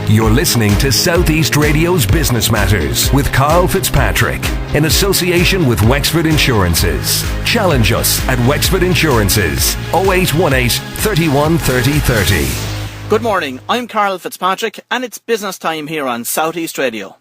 You're listening to Southeast Radio's Business Matters with Karl Fitzpatrick in association with Wexford Insurances. Challenge us at Wexford Insurances 0818 31 30 30. Good morning, I'm Karl Fitzpatrick and it's business time here on Southeast Radio.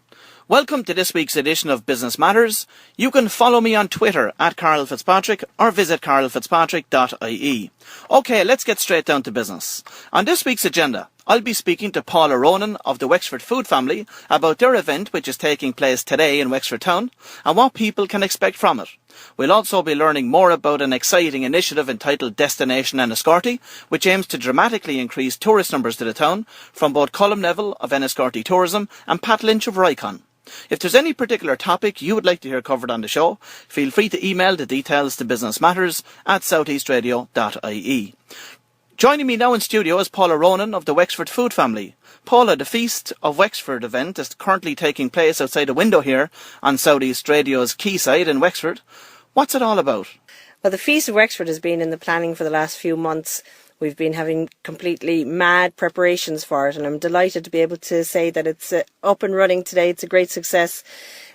Welcome to this week's edition of Business Matters. You can follow me on Twitter at Karl Fitzpatrick or visit karlfitzpatrick.ie. Okay, let's get straight down to business. On this week's agenda, I'll be speaking to Paula Ronan of the Wexford Food Family about their event which is taking place today in Wexford Town and what people can expect from it. We'll also be learning more about an exciting initiative entitled Destination Enniscorthy, which aims to dramatically increase tourist numbers to the town from both Colm Neville of Enniscorthy Tourism and Pat Lynch of Rycon. If there's any particular topic you would like to hear covered on the show, feel free to email the details to businessmatters@southeastradio.ie. Joining me now in studio is Paula Ronan of the Wexford Food Family. Paula, the Feast of Wexford event is currently taking place outside the window here on Southeast Radio's quayside in Wexford. What's it all about? Well, the Feast of Wexford has been in the planning for the last few months. We've been having completely mad preparations for it, and I'm delighted to be able to say that it's up and running today. It's a great success.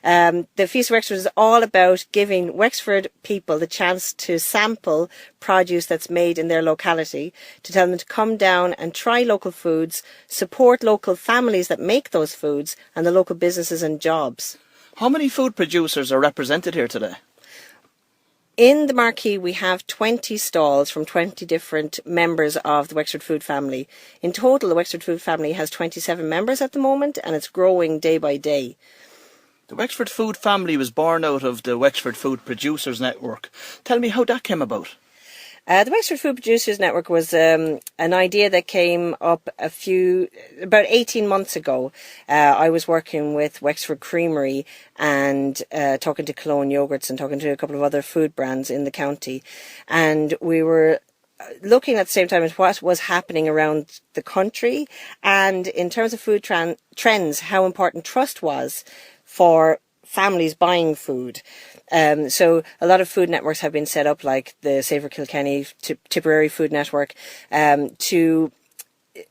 The Feast of Wexford is all about giving Wexford people the chance to sample produce that's made in their locality, to tell them to come down and try local foods, support local families that make those foods, and the local businesses and jobs. How many food producers are represented here today? In the marquee, we have 20 stalls from 20 different members of the Wexford Food Family. In total, the Wexford Food Family has 27 members at the moment, and it's growing day by day. The Wexford Food Family was born out of the Wexford Food Producers Network. Tell me how that came about. The Wexford Food Producers Network was an idea that came up about 18 months ago. I was working with Wexford Creamery and talking to Cologne Yogurts and talking to a couple of other food brands in the county. And we were looking at the same time at what was happening around the country and in terms of food trends, how important trust was for families buying food. So a lot of food networks have been set up, like the Savour Kilkenny, Tipperary Food Network, to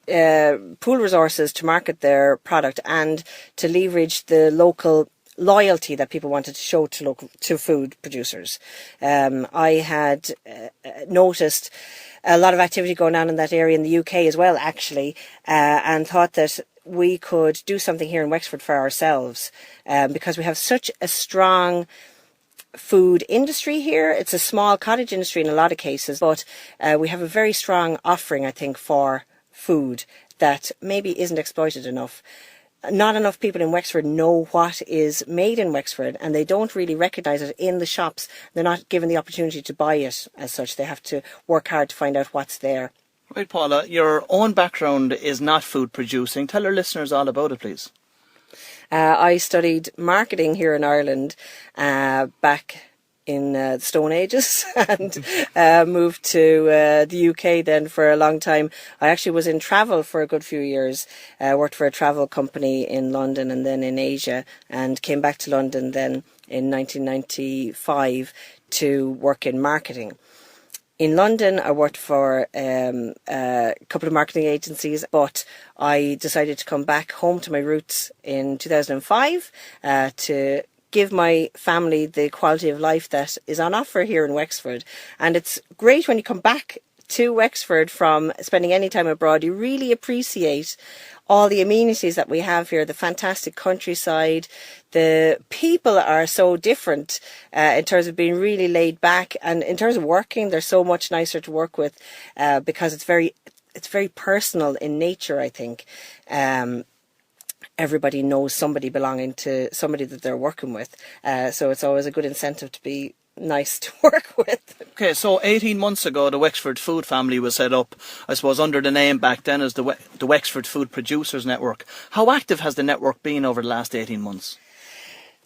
pool resources to market their product and to leverage the local loyalty that people wanted to show to food producers. I had noticed a lot of activity going on in that area in the UK as well, actually, and thought that we could do something here in Wexford for ourselves, because we have such a strong food industry here. It's a small cottage industry in a lot of cases, but we have a very strong offering, I think, for food that maybe isn't exploited enough. Not enough people in Wexford know what is made in Wexford, and they don't really recognise it in the shops. They're not given the opportunity to buy it as such. They have to work hard to find out what's there. Right, Paula, your own background is not food producing. Tell our listeners all about it, please. I studied marketing here in Ireland back in the Stone Ages and moved to the UK then for a long time. I actually was in travel for a good few years, worked for a travel company in London and then in Asia, and came back to London then in 1995 to work in marketing. In London, I worked for a couple of marketing agencies, but I decided to come back home to my roots in 2005 to give my family the quality of life that is on offer here in Wexford. And it's great when you come back to Wexford from spending any time abroad. You really appreciate all the amenities that we have here, the fantastic countryside. The people are so different in terms of being really laid back, and in terms of working, they're so much nicer to work with because it's very personal in nature, I think. Everybody knows somebody belonging to somebody that they're working with, so it's always a good incentive to be nice to work with. Okay, so 18 months ago the Wexford Food Family was set up, I suppose, under the name back then as the Wexford Food Producers Network. How active has the network been over the last 18 months?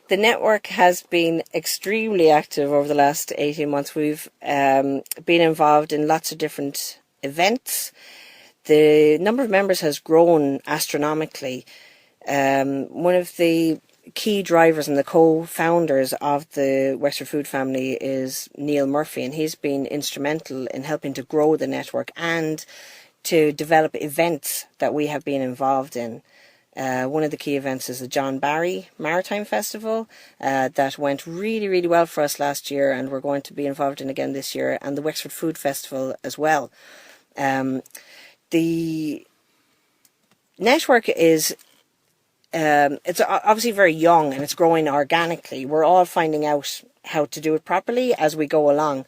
The network has been extremely active over the last 18 months. We've been involved in lots of different events. The number of members has grown astronomically. One of the key drivers and the co-founders of the Wexford Food Family is Neil Murphy, and he's been instrumental in helping to grow the network and to develop events that we have been involved in. One of the key events is the John Barry Maritime Festival that went really, really well for us last year, and we're going to be involved in again this year, and the Wexford Food Festival as well. The network is it's obviously very young and it's growing organically. We're all finding out how to do it properly as we go along.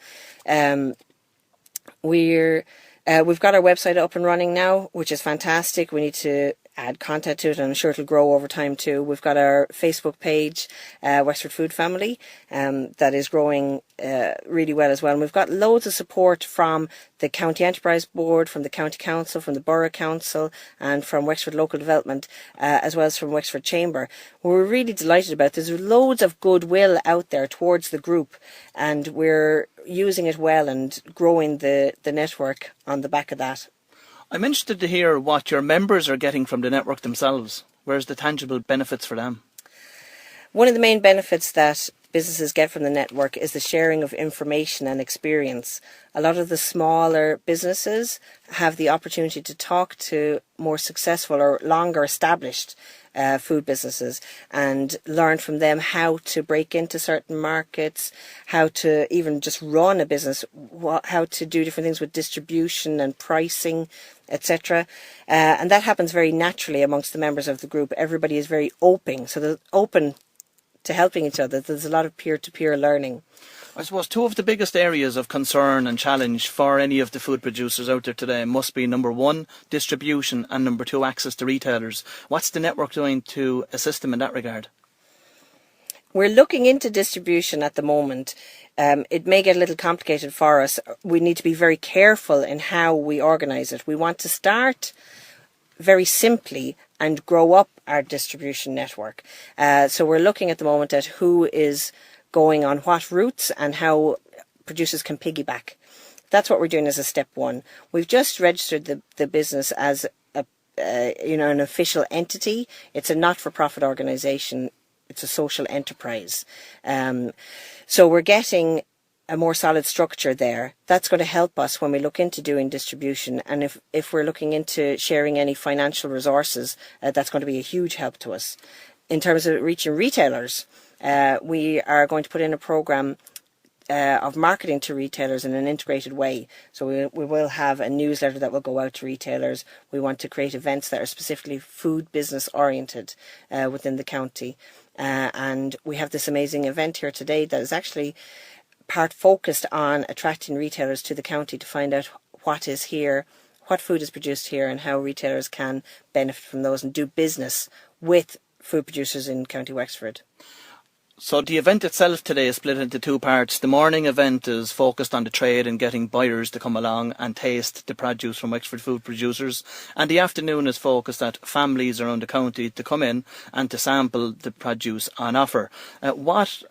We've got our website up and running now, which is fantastic. We need to add content to it, and I'm sure it'll grow over time too. We've got our Facebook page, Wexford Food Family, that is growing really well as well. And we've got loads of support from the County Enterprise Board, from the County Council, from the Borough Council, and from Wexford Local Development, as well as from Wexford Chamber. We're really delighted about this. There's loads of goodwill out there towards the group, and we're using it well and growing the network on the back of that. I'm interested to hear what your members are getting from the network themselves. Where's the tangible benefits for them? One of the main benefits that businesses get from the network is the sharing of information and experience. A lot of the smaller businesses have the opportunity to talk to more successful or longer established food businesses and learn from them how to break into certain markets, how to even just run a business, how to do different things with distribution and pricing, etc. And that happens very naturally amongst the members of the group. Everybody is very open, so they're open to helping each other. There's a lot of peer-to-peer learning. I suppose two of the biggest areas of concern and challenge for any of the food producers out there today must be, number one, distribution, and number two, access to retailers. What's the network doing to assist them in that regard? We're looking into distribution at the moment. It may get a little complicated for us. We need to be very careful in how we organise it. We want to start very simply and grow up our distribution network. So we're looking at the moment at who is going on what routes and how producers can piggyback. That's what we're doing as a step one. We've just registered the business as an official entity. It's a not-for-profit organisation. It's a social enterprise. So we're getting a more solid structure there. That's going to help us when we look into doing distribution, and if we're looking into sharing any financial resources, that's going to be a huge help to us. In terms of reaching retailers, we are going to put in a programme of marketing to retailers in an integrated way. So we will have a newsletter that will go out to retailers. We want to create events that are specifically food business oriented within the county. And we have this amazing event here today that is actually part focused on attracting retailers to the county to find out what is here, what food is produced here, and how retailers can benefit from those and do business with food producers in County Wexford. So the event itself today is split into two parts. The morning event is focused on the trade and getting buyers to come along and taste the produce from Wexford food producers. And the afternoon is focused at families around the county to come in and to sample the produce on offer. What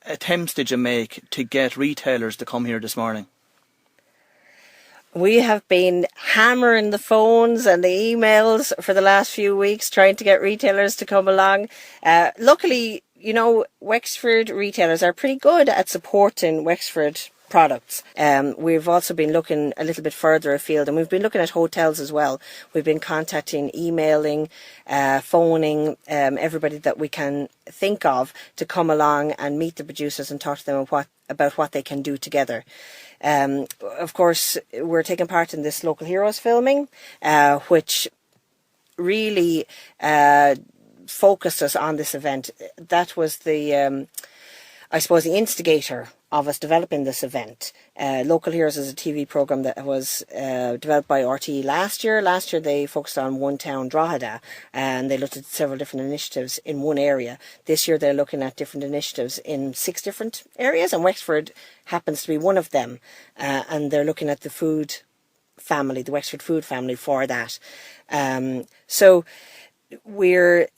attempts did you make to get retailers to come here this morning? We have been hammering the phones and the emails for the last few weeks trying to get retailers to come along. Luckily, Wexford retailers are pretty good at supporting Wexford products. We've also been looking a little bit further afield, and we've been looking at hotels as well. We've been contacting, emailing, phoning everybody that we can think of to come along and meet the producers and talk to them about what they can do together. Of course, we're taking part in this Local Heroes filming, which really focused us on this event. That was the instigator of us developing this event. Local Heroes is a TV programme that was developed by RTE last year. Last year they focused on one town, Drogheda, and they looked at several different initiatives in one area. This year they're looking at different initiatives in 6 different areas, and Wexford happens to be one of them. And they're looking at the food family, the Wexford food family, for that. So we're,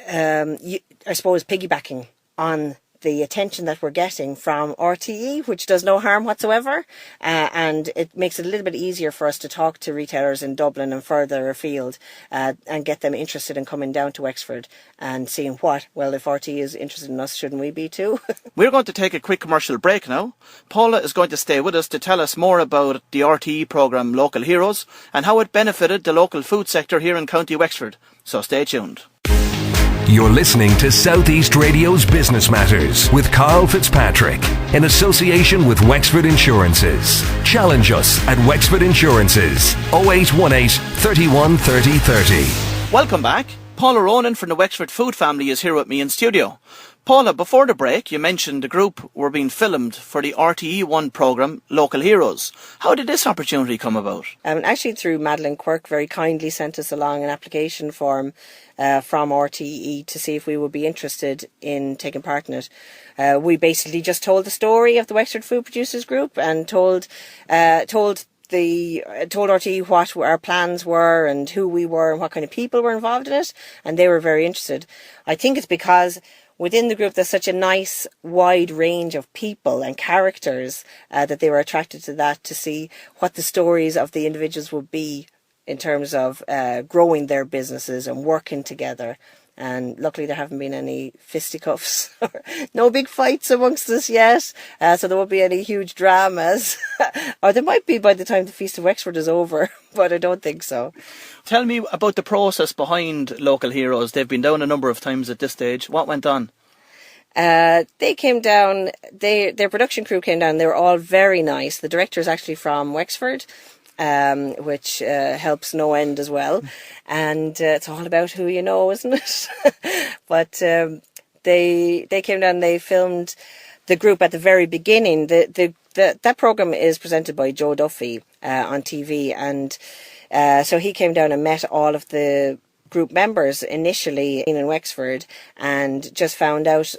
piggybacking on the attention that we're getting from RTE, which does no harm whatsoever, and it makes it a little bit easier for us to talk to retailers in Dublin and further afield, and get them interested in coming down to Wexford and seeing well, if RTE is interested in us, shouldn't we be too? We're going to take a quick commercial break now. Paula is going to stay with us to tell us more about the RTE programme Local Heroes and how it benefited the local food sector here in County Wexford. So stay tuned. You're listening to Southeast Radio's Business Matters with Karl Fitzpatrick in association with Wexford Insurances. Challenge us at Wexford Insurances 0818 31 30 30. Welcome back. Paula Ronan from the Wexford Food family is here with me in studio. Paula, before the break, you mentioned the group were being filmed for the RTE1 programme, Local Heroes. How did this opportunity come about? Actually, through Madeleine Quirk, very kindly sent us along an application form from RTE to see if we would be interested in taking part in it. We basically just told the story of the Wexford Food Producers Group and told RTE what our plans were and who we were and what kind of people were involved in it, and they were very interested. I think it's because within the group there's such a nice wide range of people and characters that they were attracted to that, to see what the stories of the individuals would be in terms of growing their businesses and working together. And luckily there haven't been any fisticuffs, no big fights amongst us yet, so there won't be any huge dramas. Or there might be by the time the Feast of Wexford is over, but I don't think so. Tell me about the process behind Local Heroes. They've been down a number of times at this stage. What went on? They came down, their production crew came down, they were all very nice. The director is actually from Wexford, which helps no end as well. And it's all about who you know, isn't it? But they came down, they filmed the group at the very beginning. That programme is presented by Joe Duffy on TV. And so he came down and met all of the group members initially in Wexford and just found out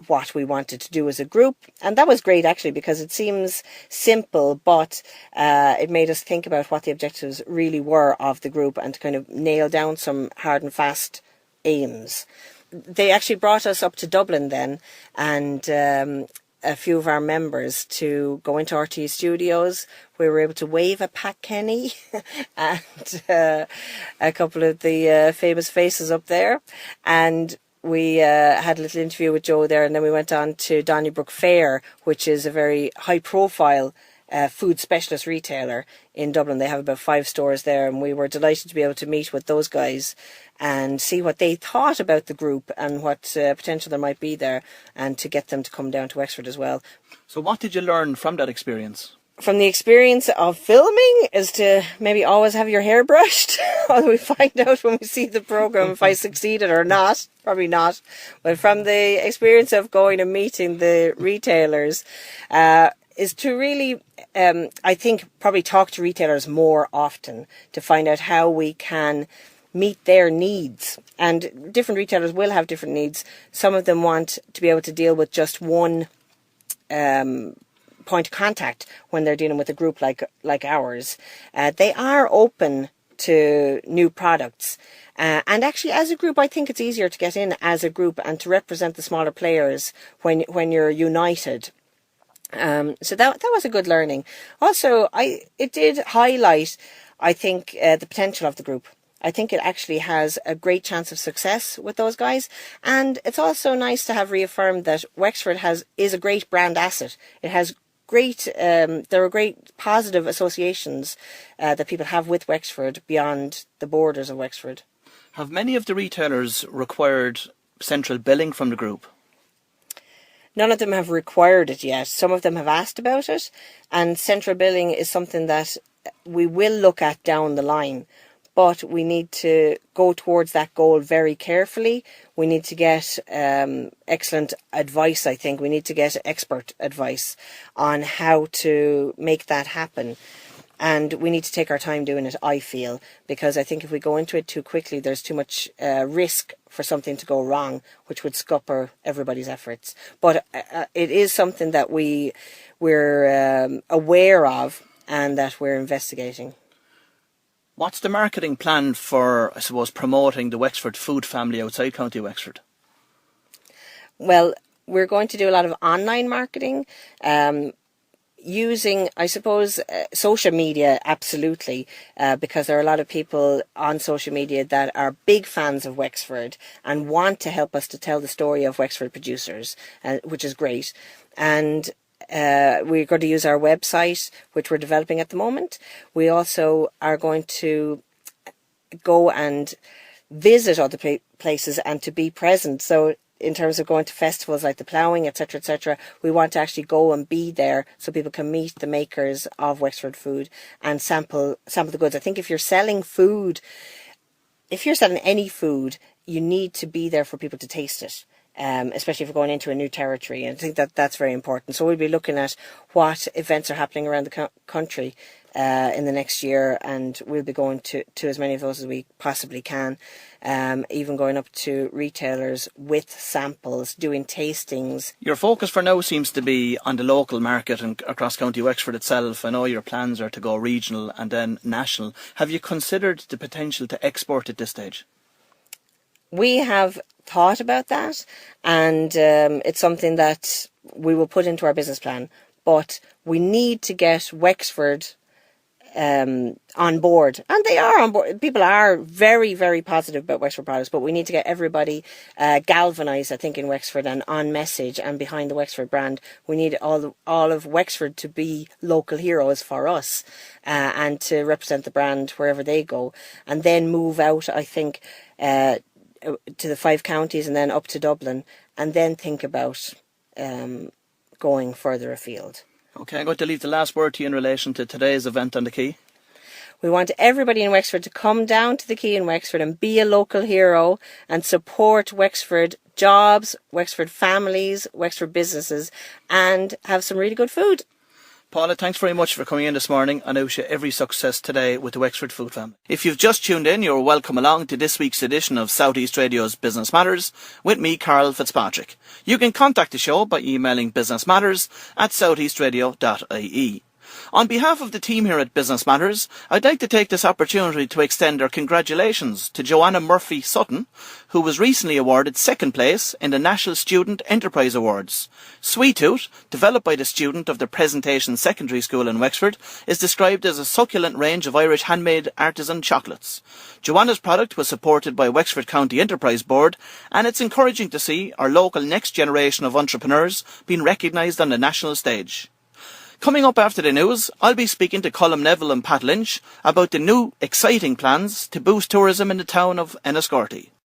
what we wanted to do as a group. And that was great, actually, because it seems simple, but it made us think about what the objectives really were of the group and to kind of nail down some hard and fast aims. They actually brought us up to Dublin then, and a few of our members to go into RT Studios. We were able to wave at Pat Kenny and a couple of the famous faces up there. And we had a little interview with Joe there, and then we went on to Donnybrook Fair, which is a very high-profile food specialist retailer in Dublin. They have about 5 stores there, and we were delighted to be able to meet with those guys and see what they thought about the group and what potential there might be there, and to get them to come down to Wexford as well. So what did you learn from that experience? From the experience of filming is to maybe always have your hair brushed. We find out when we see the programme if I succeeded or not. Probably not. But from the experience of going and meeting the retailers, is to really, I think, probably talk to retailers more often to find out how we can meet their needs. And different retailers will have different needs. Some of them want to be able to deal with just one point of contact when they're dealing with a group like ours. They are open to new products. And actually, as a group, I think it's easier to get in as a group and to represent the smaller players when you're united. So that was a good learning. Also, it did highlight, I think, the potential of the group. I think it actually has a great chance of success with those guys. And it's also nice to have reaffirmed that Wexford is a great brand asset. It has there are great positive associations that people have with Wexford beyond the borders of Wexford. Have many of the retailers required central billing from the group? None of them have required it yet. Some of them have asked about it, and central billing is something that we will look at down the line. But we need to go towards that goal very carefully. We need to get excellent advice, I think. We need to get expert advice on how to make that happen. And we need to take our time doing it, I feel, because I think if we go into it too quickly, there's too much risk for something to go wrong, which would scupper everybody's efforts. But it is something that we're aware of and that we're investigating. What's the marketing plan for, I suppose, promoting the Wexford food family outside County Wexford? Well, we're going to do a lot of online marketing, using, I suppose, social media, absolutely, because there are a lot of people on social media that are big fans of Wexford and want to help us to tell the story of Wexford producers, which is great. And we're going to use our website, which we're developing at the moment. We also are going to go and visit other places and to be present. So in terms of going to festivals like the ploughing, etc., we want to actually go and be there so people can meet the makers of Wexford food and sample the goods. I think if you're selling food, if you're selling any food, you need to be there for people to taste it. Especially if you're going into a new territory. And I think that's very important. So we'll be looking at what events are happening around the country in the next year, and we'll be going to as many of those as we possibly can, even going up to retailers with samples, doing tastings. Your focus for now seems to be on the local market and across County Wexford itself. I know your plans are to go regional and then national. Have you considered the potential to export at this stage? We have thought about that, and it's something that we will put into our business plan. But we need to get Wexford on board, and they are on board. People are very, very positive about Wexford products, but we need to get everybody galvanised, I think, in Wexford and on message and behind the Wexford brand. We need all of Wexford to be local heroes for us, and to represent the brand wherever they go, and then move out, I think, to the 5 counties and then up to Dublin, and then think about going further afield. Okay, I'm going to leave the last word to you in relation to today's event on the Quay. We want everybody in Wexford to come down to the Quay in Wexford and be a local hero and support Wexford jobs, Wexford families, Wexford businesses, and have some really good food. Paula, thanks very much for coming in this morning, and I wish you every success today with the Wexford Food family. If you've just tuned in, you're welcome along to this week's edition of South East Radio's Business Matters with me, Karl Fitzpatrick. You can contact the show by emailing businessmatters@southeastradio.ie. On behalf of the team here at Business Matters, I'd like to take this opportunity to extend our congratulations to Joanna Murphy Sutton, who was recently awarded 2nd place in the National Student Enterprise Awards. Sweet Tooth, developed by the student of the Presentation Secondary School in Wexford, is described as a succulent range of Irish handmade artisan chocolates. Joanna's product was supported by Wexford County Enterprise Board, and it's encouraging to see our local next generation of entrepreneurs being recognised on the national stage. Coming up after the news, I'll be speaking to Colm Neville and Pat Lynch about the new exciting plans to boost tourism in the town of Enniscorthy.